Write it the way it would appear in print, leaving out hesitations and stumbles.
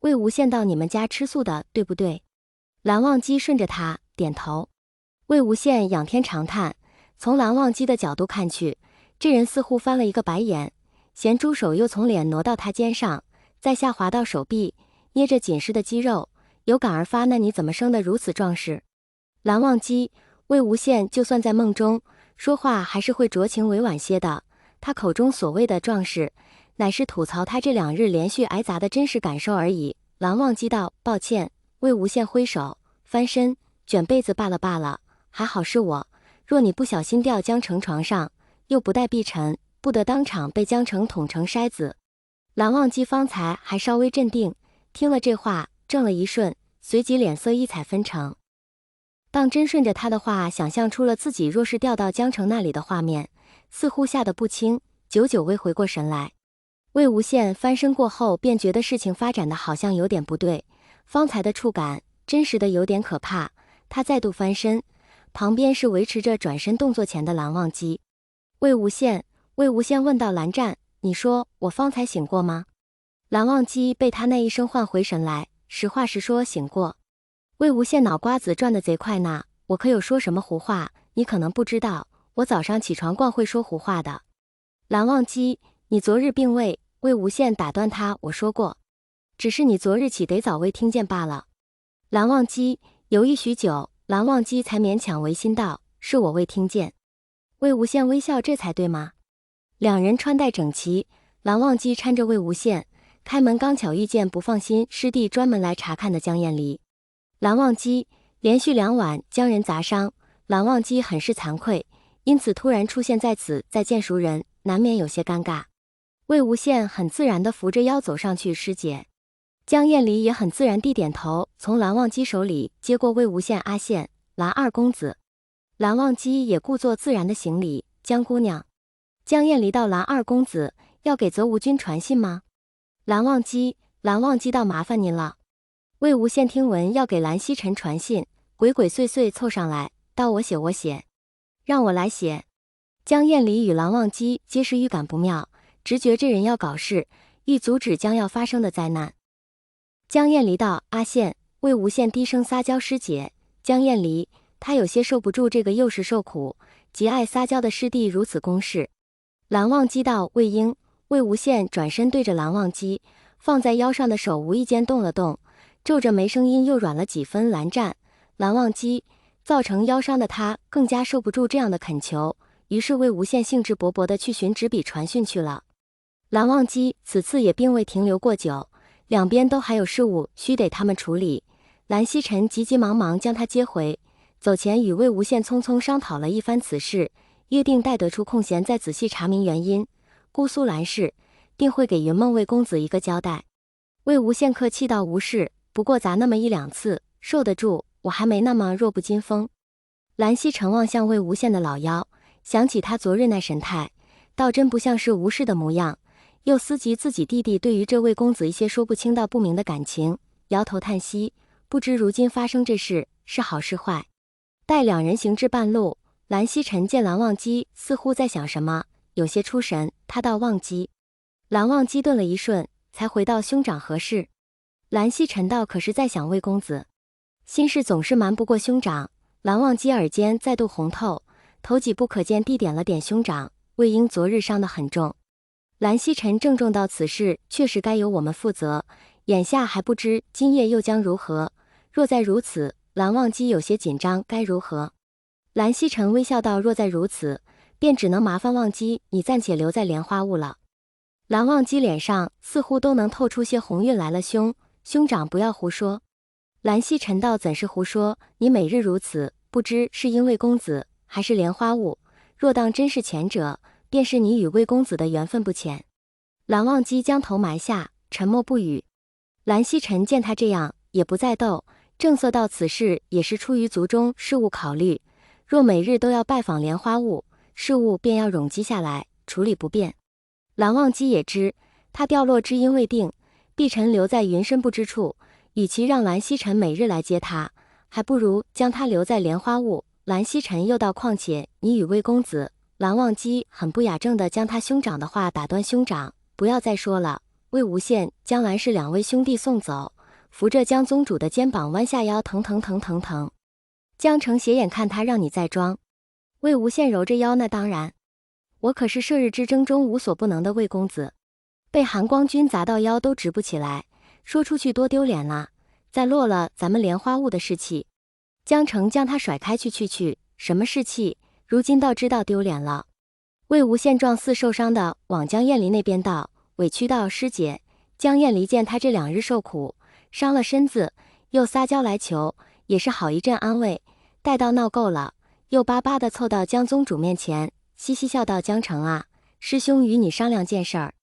魏无羡到你们家吃素的，对不对？蓝忘机顺着他点头。魏无羡仰天长叹，从蓝忘机的角度看去，这人似乎翻了一个白眼，咸猪手又从脸挪到他肩上，再下滑到手臂，捏着紧实的肌肉，有感而发。那你怎么生得如此壮实？蓝忘机，魏无羡就算在梦中说话还是会酌情委婉些的，他口中所谓的壮实，乃是吐槽他这2日连续挨砸的真实感受而已。蓝忘机道：抱歉。魏无羡挥手翻身卷被子罢了，还好是我，若你不小心掉江城床上，又不待避尘，不得当场被江城捅成筛子。蓝忘机方才还稍微镇定，听了这话怔了一瞬，随即脸色异彩纷呈。当真顺着他的话想象出了自己若是掉到江城那里的画面，似乎吓得不轻，久久未回过神来。魏无羡翻身过后便觉得事情发展的好像有点不对，方才的触感真实的有点可怕。他再度翻身，旁边是维持着转身动作前的蓝忘机。魏无羡问道：蓝湛，你说我方才醒过吗？蓝忘机被他那一声唤回神来，实话实说，醒过。魏无羡脑瓜子转得贼快呢，我可有说什么胡话？你可能不知道，我早上起床惯会说胡话的。蓝忘机，你昨日并未……魏无羡打断他，我说过，只是你昨日起得早未听见罢了。蓝忘机犹豫许久，蓝忘机才勉强违心道：是我未听见。魏无羡微笑，这才对吗？2人穿戴整齐，蓝忘机搀着魏无羡，开门刚巧遇见不放心师弟专门来查看的江厌离。蓝忘机连续2晚将人砸伤，蓝忘机很是惭愧，因此突然出现在此，再见熟人，难免有些尴尬。魏无羡很自然地扶着腰走上去，师姐。江厌离也很自然地点头，从蓝忘机手里接过魏无羡，阿羡，蓝二公子。蓝忘机也故作自然地行礼，江姑娘。江厌离道：蓝二公子要给泽无君传信吗？蓝忘机道：麻烦您了。魏无羡听闻要给蓝曦臣传信，鬼鬼祟祟凑上来道：我写，让我来写。江厌离与蓝忘机皆是预感不妙，直觉这人要搞事，欲阻止将要发生的灾难。江厌离道：阿羡。魏无羡低声撒娇：师姐。江厌离，他有些受不住这个幼时受苦极爱撒娇的师弟如此攻势。蓝忘机道：魏婴。魏无羡转身对着蓝忘机，放在腰上的手无意间动了动，皱着眉，声音又软了几分。蓝湛。蓝忘机，造成腰伤的他更加受不住这样的恳求，于是魏无羡兴致勃勃地去寻纸笔传讯去了。蓝忘机此次也并未停留过久，两边都还有事务须得他们处理。蓝曦臣急急忙忙将他接回，走前与魏无羡匆匆商讨了一番此事，约定待得出空闲再仔细查明原因。姑苏蓝氏定会给云梦魏公子一个交代。魏无羡客气道：无事，不过砸那么1、2次，受得住，我还没那么弱不禁风。蓝曦臣望向魏无羡的老腰，想起他昨日那神态，倒真不像是无事的模样，又思及自己弟弟对于这位公子一些说不清道不明的感情，摇头叹息，不知如今发生这事是好是坏。待2人行至半路，蓝曦臣见蓝忘机似乎在想什么，有些出神，他道：忘机。蓝忘机顿了一瞬，才回到：兄长何事？蓝曦臣道：可是在想魏公子，心事总是瞒不过兄长。蓝忘机耳尖再度红透，头几步可见地点了点：兄长，魏婴昨日伤得很重。蓝曦臣郑重道：此事确实该由我们负责，眼下还不知今夜又将如何，若再如此，蓝忘机有些紧张，该如何？蓝曦臣微笑道：若再如此，便只能麻烦忘机你暂且留在莲花坞了。蓝忘机脸上似乎都能透出些红晕来了，兄长不要胡说。蓝曦臣道：怎是胡说？你每日如此，不知是因魏公子还是莲花坞，若当真是前者，便是你与魏公子的缘分不浅。蓝忘机将头埋下，沉默不语。蓝曦臣见他这样，也不再斗，正色道：此事也是出于族中事务考虑，若每日都要拜访莲花坞，事务便要冗积下来，处理不便。蓝忘机也知他掉落之因未定，必臣留在云深不知处，与其让蓝曦臣每日来接他，还不如将他留在莲花坞。蓝曦臣又道：况且你与魏公子……蓝忘机很不雅正地将他兄长的话打断：兄长，不要再说了，魏无羡将蓝氏2位兄弟送走，扶着江宗主的肩膀弯下腰，疼疼疼疼疼。江澄斜眼看他，让你再装。魏无羡揉着腰，那当然，我可是射日之争中无所不能的魏公子，被韩光君砸到腰都直不起来，说出去多丢脸啦，再落了咱们莲花坞的士气。江澄将他甩开，去，什么士气？如今倒知道丢脸了。魏无羡状似受伤的往江厌离那边道，委屈道：师姐。江厌离见他这2日受苦，伤了身子，又撒娇来求，也是好一阵安慰。待到闹够了，又巴巴地凑到江宗主面前，嘻嘻笑道：江澄啊，师兄与你商量件事儿，